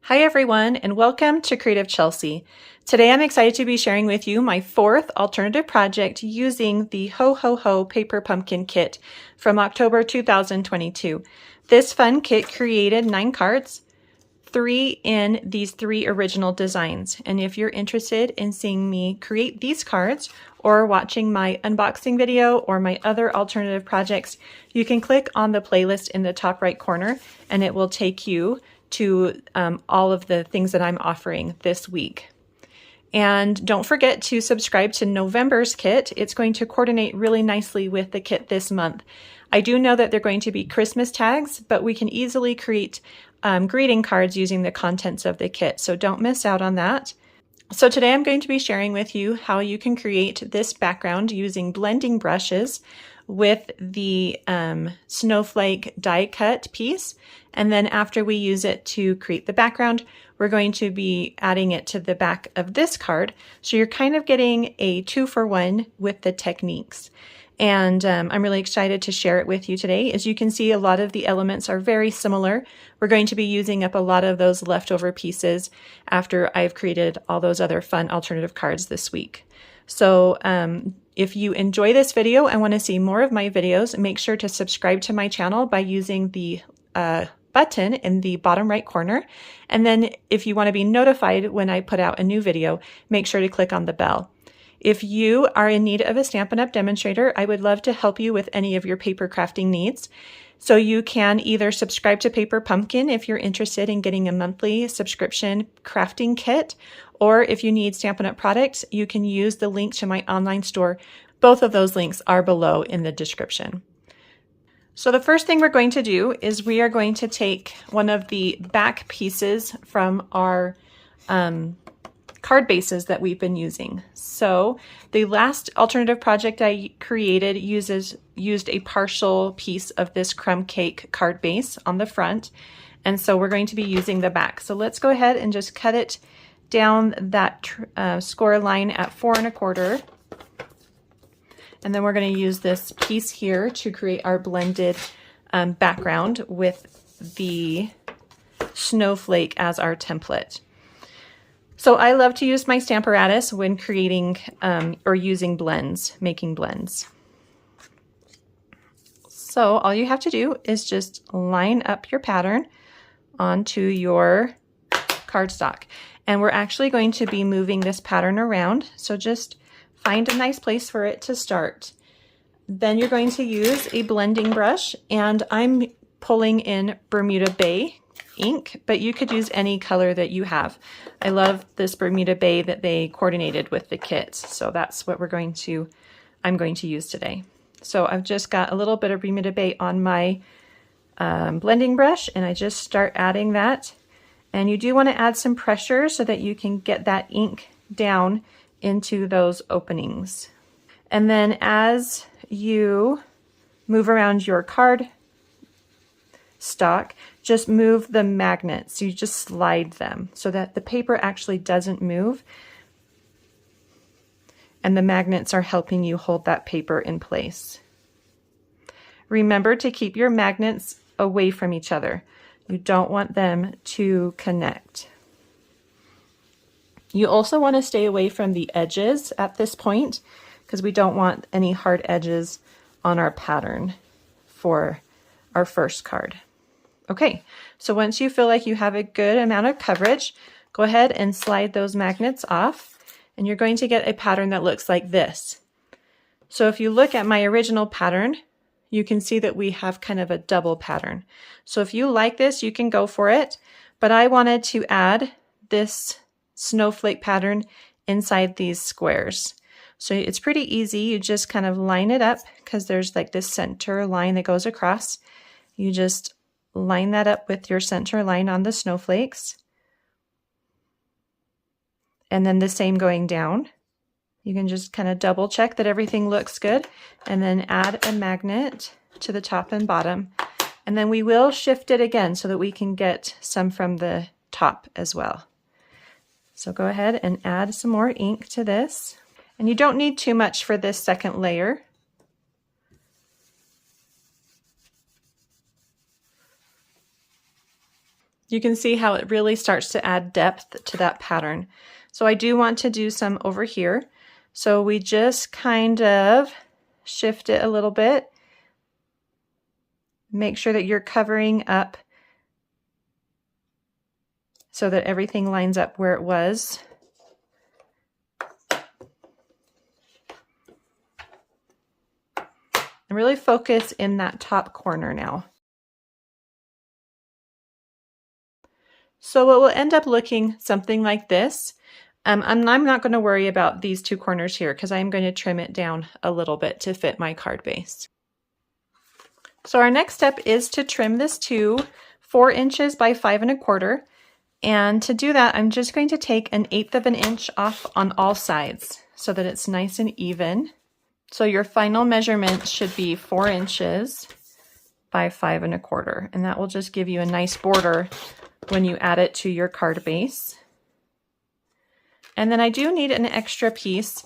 Hi everyone, and welcome to Creative Chelsey. Today I'm excited to be sharing with you my fourth alternative project using the Ho Ho Ho Paper Pumpkin Kit from October 2022. This fun kit created 9 cards, 3 in these 3 original designs. And if you're interested in seeing me create these cards or watching my unboxing video or my other alternative projects, you can click on the playlist in the top right corner and it will take you to all of the things that I'm offering this week. And don't forget to subscribe to November's kit. It's going to coordinate really nicely with the kit this month. I do know that they're going to be Christmas tags, but we can easily create greeting cards using the contents of the kit, so don't miss out on that. So today I'm going to be sharing with you how you can create this background using blending brushes with the snowflake die cut piece. And then after we use it to create the background, we're going to be adding it to the back of this card. So you're kind of getting a 2-for-1 with the techniques. And I'm really excited to share it with you today. As you can see, a lot of the elements are very similar. We're going to be using up a lot of those leftover pieces after I've created all those other fun alternative cards this week. So if you enjoy this video and want to see more of my videos, make sure to subscribe to my channel by using the button in the bottom right corner. And then if you want to be notified when I put out a new video, make sure to click on the bell. If you are in need of a Stampin' Up! Demonstrator, I would love to help you with any of your paper crafting needs. So you can either subscribe to Paper Pumpkin if you're interested in getting a monthly subscription crafting kit, or if you need Stampin' Up! Products, you can use the link to my online store. Both of those links are below in the description. So the first thing we're going to do is we are going to take one of the back pieces from our card bases that we've been using. So the last alternative project I created used a partial piece of this crumb cake card base on the front. And so we're going to be using the back. So let's go ahead and just cut it down that score line at 4 1/4. And then we're going to use this piece here to create our blended background with the snowflake as our template. So I love to use my Stamparatus when creating or using blends, making blends. So all you have to do is just line up your pattern onto your cardstock. And we're actually going to be moving this pattern around. So just find a nice place for it to start. Then you're going to use a blending brush, and I'm pulling in Bermuda Bay ink, but you could use any color that you have. I love this Bermuda Bay that they coordinated with the kit, so that's what I'm going to use today. So I've just got a little bit of Bermuda Bay on my blending brush, and I just start adding that. And you do want to add some pressure so that you can get that ink down into those openings. And then as you move around your card stock, just move the magnets. You just slide them so that the paper actually doesn't move. And the magnets are helping you hold that paper in place. Remember to keep your magnets away from each other. You don't want them to connect. You also want to stay away from the edges at this point because we don't want any hard edges on our pattern for our first card. Okay, so once you feel like you have a good amount of coverage, go ahead and slide those magnets off, and you're going to get a pattern that looks like this. So if you look at my original pattern, you can see that we have kind of a double pattern. So if you like this, you can go for it, but I wanted to add this snowflake pattern inside these squares. So it's pretty easy. You just kind of line it up because there's like this center line that goes across. You just line that up with your center line on the snowflakes. And then the same going down. You can just kind of double check that everything looks good and then add a magnet to the top and bottom. And then we will shift it again so that we can get some from the top as well. So go ahead and add some more ink to this. And you don't need too much for this second layer. You can see how it really starts to add depth to that pattern. So I do want to do some over here. So we just kind of shift it a little bit. Make sure that you're covering up so that everything lines up where it was. And really focus in that top corner now. So it will end up looking something like this. I'm not going to worry about these two corners here because I'm going to trim it down a little bit to fit my card base. So our next step is to trim this to 4 inches by 5 1/4. And to do that, I'm just going to take 1/8 of an inch off on all sides so that it's nice and even. So your final measurement should be 4 inches by 5 1/4. And that will just give you a nice border when you add it to your card base. And then I do need an extra piece.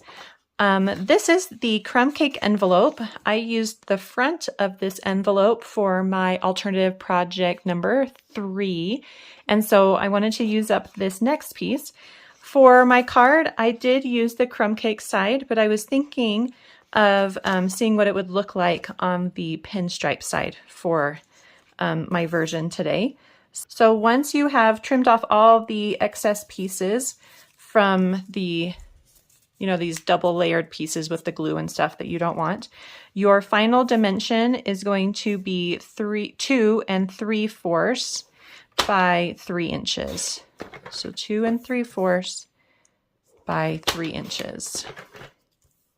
This is the crumb cake envelope. I used the front of this envelope for my alternative project number 3. And so I wanted to use up this next piece. For my card, I did use the crumb cake side, but I was thinking of seeing what it would look like on the pinstripe side for my version today. So once you have trimmed off all the excess pieces from the these double layered pieces with the glue and stuff that you don't want, your final dimension is going to be 2 3/4 by 3 inches. So 2 3/4 by 3 inches.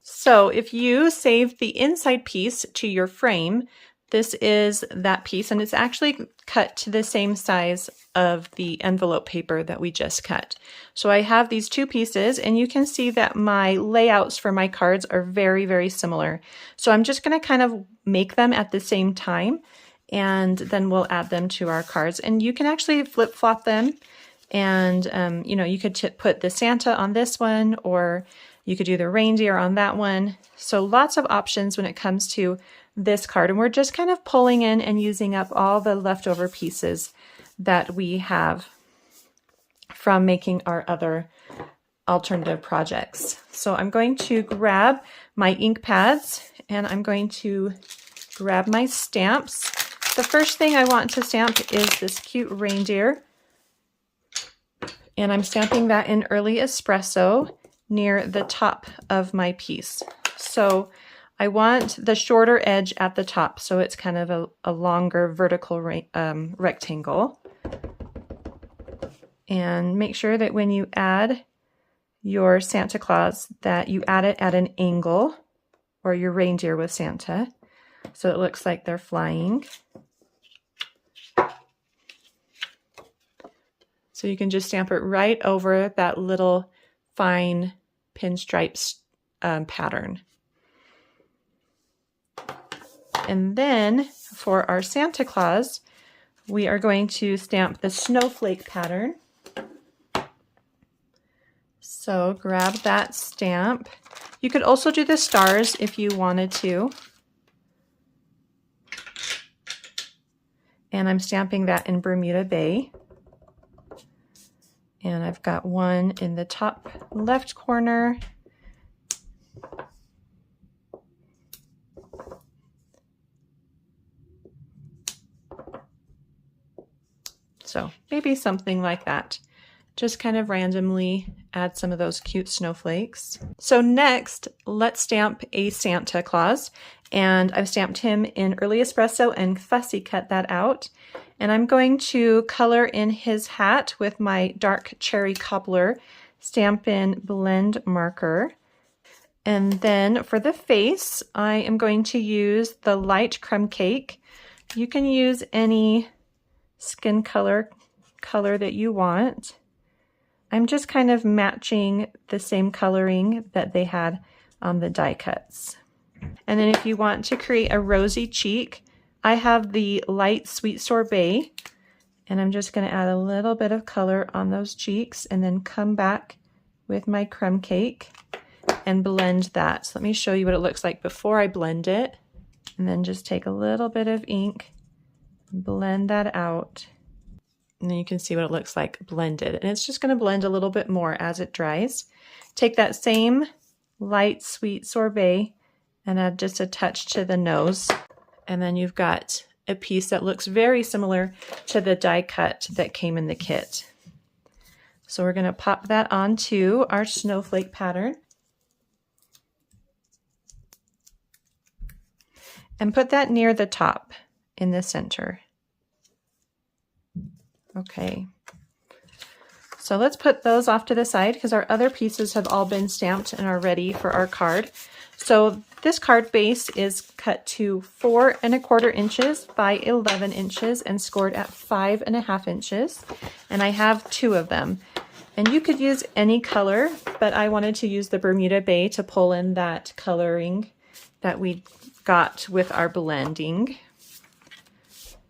So if you save the inside piece to your frame, this is that piece, and it's actually cut to the same size of the envelope paper that we just cut. So I have these two pieces, and you can see that my layouts for my cards are very, very similar. So I'm just going to kind of make them at the same time, and then we'll add them to our cards. And you can actually flip-flop them, and you could put the Santa on this one, or you could do the reindeer on that one. So lots of options when it comes to this card, and we're just kind of pulling in and using up all the leftover pieces that we have from making our other alternative projects. So I'm going to grab my ink pads, and I'm going to grab my stamps. The first thing I want to stamp is this cute reindeer, and I'm stamping that in early espresso near the top of my piece. So I want the shorter edge at the top, so it's kind of a longer vertical rectangle. And make sure that when you add your Santa Claus, that you add it at an angle, or your reindeer with Santa, so it looks like they're flying. So you can just stamp it right over that little fine pinstripes pattern. And then for our Santa Claus, we are going to stamp the snowflake pattern. So grab that stamp. You could also do the stars if you wanted to. And I'm stamping that in Bermuda Bay. And I've got one in the top left corner. So maybe something like that. Just kind of randomly add some of those cute snowflakes. So next, let's stamp a Santa Claus. And I've stamped him in early espresso and fussy cut that out. And I'm going to color in his hat with my dark cherry cobbler Stampin' blend marker. And then for the face, I am going to use the light crumb cake. You can use any skin color that you want. I'm just kind of matching the same coloring that they had on the die cuts. And then if you want to create a rosy cheek, I have the light sweet sorbet, and I'm just going to add a little bit of color on those cheeks and then come back with my crumb cake and blend that. So let me show you what it looks like before I blend it, and then just take a little bit of ink, blend that out. And then you can see what it looks like blended. And it's just going to blend a little bit more as it dries. Take that same light sweet sorbet and add just a touch to the nose. And then you've got a piece that looks very similar to the die cut that came in the kit. So we're going to pop that onto our snowflake pattern. And put that near the top in the center. Okay. So let's put those off to the side because our other pieces have all been stamped and are ready for our card. So this card base is cut to 4 1/4 inches by 11 inches and scored at 5 1/2 inches. And I have 2 of them. And you could use any color, but I wanted to use the Bermuda Bay to pull in that coloring that we got with our blending.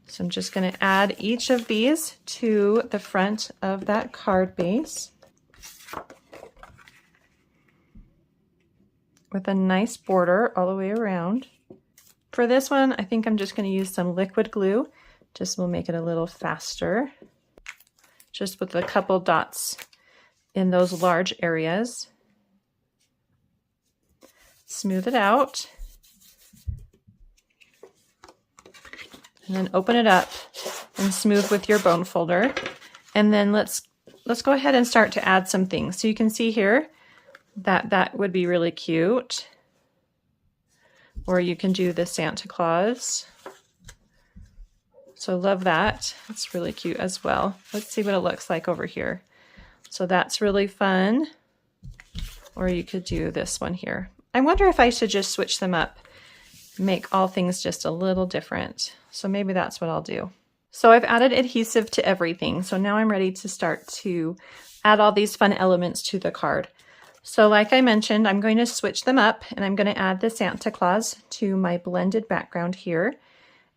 So I'm just going to add each of these to the front of that card base with a nice border all the way around. For this one, I think I'm just going to use some liquid glue. Just will make it a little faster. Just with a couple dots in those large areas. Smooth it out. And then open it up and smooth with your bone folder. And then let's go ahead and start to add some things. So you can see here that that would be really cute. Or you can do the Santa Claus. So love that. It's really cute as well. Let's see what it looks like over here. So that's really fun. Or you could do this one here. I wonder if I should just switch them up. Make all things just a little different. So maybe that's what I'll do. So I've added adhesive to everything. So now I'm ready to start to add all these fun elements to the card. So like I mentioned, I'm going to switch them up and I'm going to add the Santa Claus to my blended background here.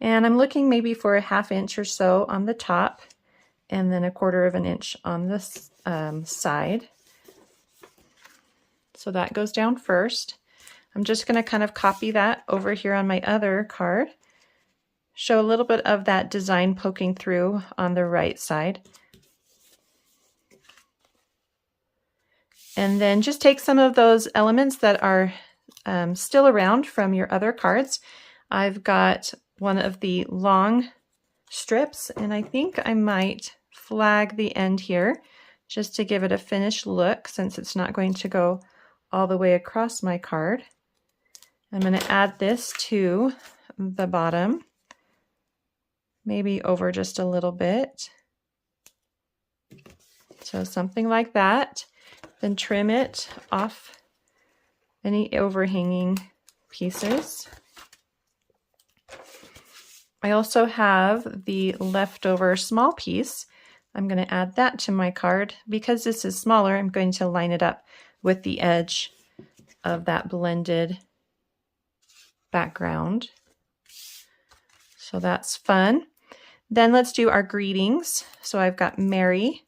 And I'm looking maybe for a 1/2 inch or so on the top and then 1/4 inch on this side. So that goes down first. I'm just going to kind of copy that over here on my other card. Show a little bit of that design poking through on the right side. And then just take some of those elements that are still around from your other cards. I've got one of the long strips, and I think I might flag the end here just to give it a finished look since it's not going to go all the way across my card. I'm going to add this to the bottom, maybe over just a little bit. So something like that. Then trim it off any overhanging pieces. I also have the leftover small piece. I'm going to add that to my card. Because this is smaller, I'm going to line it up with the edge of that blended background. So that's fun. Then let's do our greetings. So I've got Merry,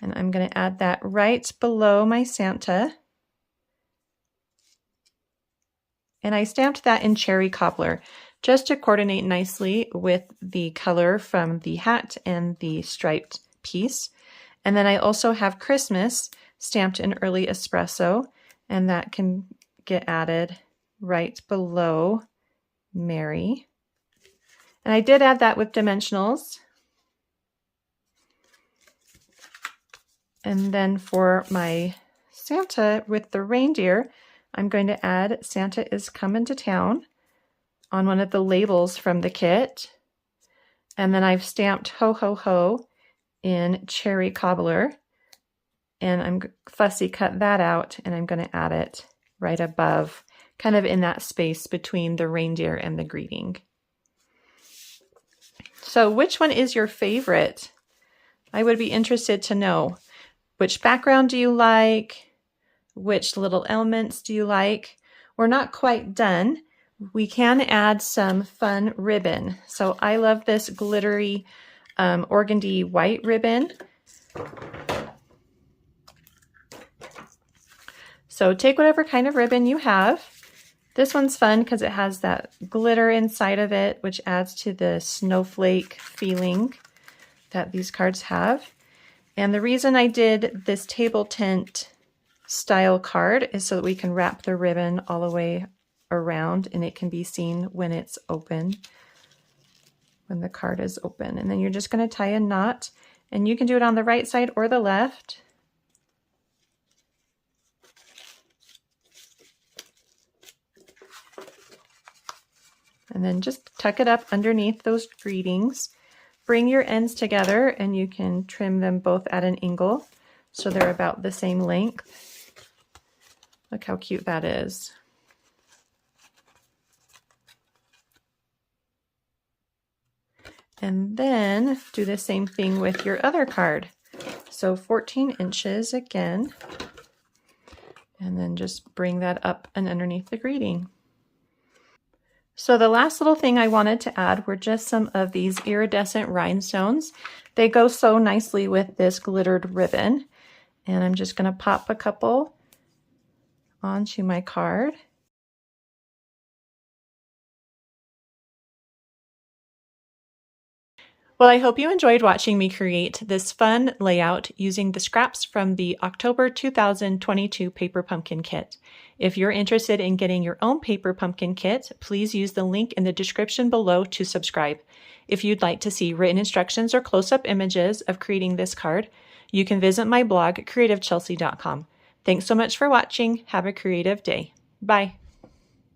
and I'm going to add that right below my Santa. And I stamped that in cherry cobbler just to coordinate nicely with the color from the hat and the striped piece. And then I also have Christmas stamped in early espresso, and that can get added right below Merry. And I did add that with dimensionals. And then for my Santa with the reindeer, I'm going to add Santa is coming to town on one of the labels from the kit. And then I've stamped Ho Ho Ho in cherry cobbler. And I'm fussy cut that out, and I'm going to add it right above, kind of in that space between the reindeer and the greeting. So which one is your favorite? I would be interested to know. Which background do you like? Which little elements do you like? We're not quite done. We can add some fun ribbon. So I love this glittery organdy white ribbon. So take whatever kind of ribbon you have. This one's fun because it has that glitter inside of it, which adds to the snowflake feeling. that these cards have. And the reason I did this table tent style card is so that we can wrap the ribbon all the way around and it can be seen when it's open, when the card is open. And then you're just going to tie a knot, and you can do it on the right side or the left. And then just tuck it up underneath those greetings. Bring your ends together and you can trim them both at an angle so they're about the same length. Look how cute that is. And then do the same thing with your other card. So 14 inches again, and then just bring that up and underneath the greeting. So the last little thing I wanted to add were just some of these iridescent rhinestones. They go so nicely with this glittered ribbon. And I'm just going to pop a couple onto my card. Well, I hope you enjoyed watching me create this fun layout using the scraps from the October 2022 Paper Pumpkin Kit. If you're interested in getting your own Paper Pumpkin Kit, please use the link in the description below to subscribe. If you'd like to see written instructions or close-up images of creating this card, you can visit my blog, creativechelsey.com. Thanks so much for watching. Have a creative day. Bye.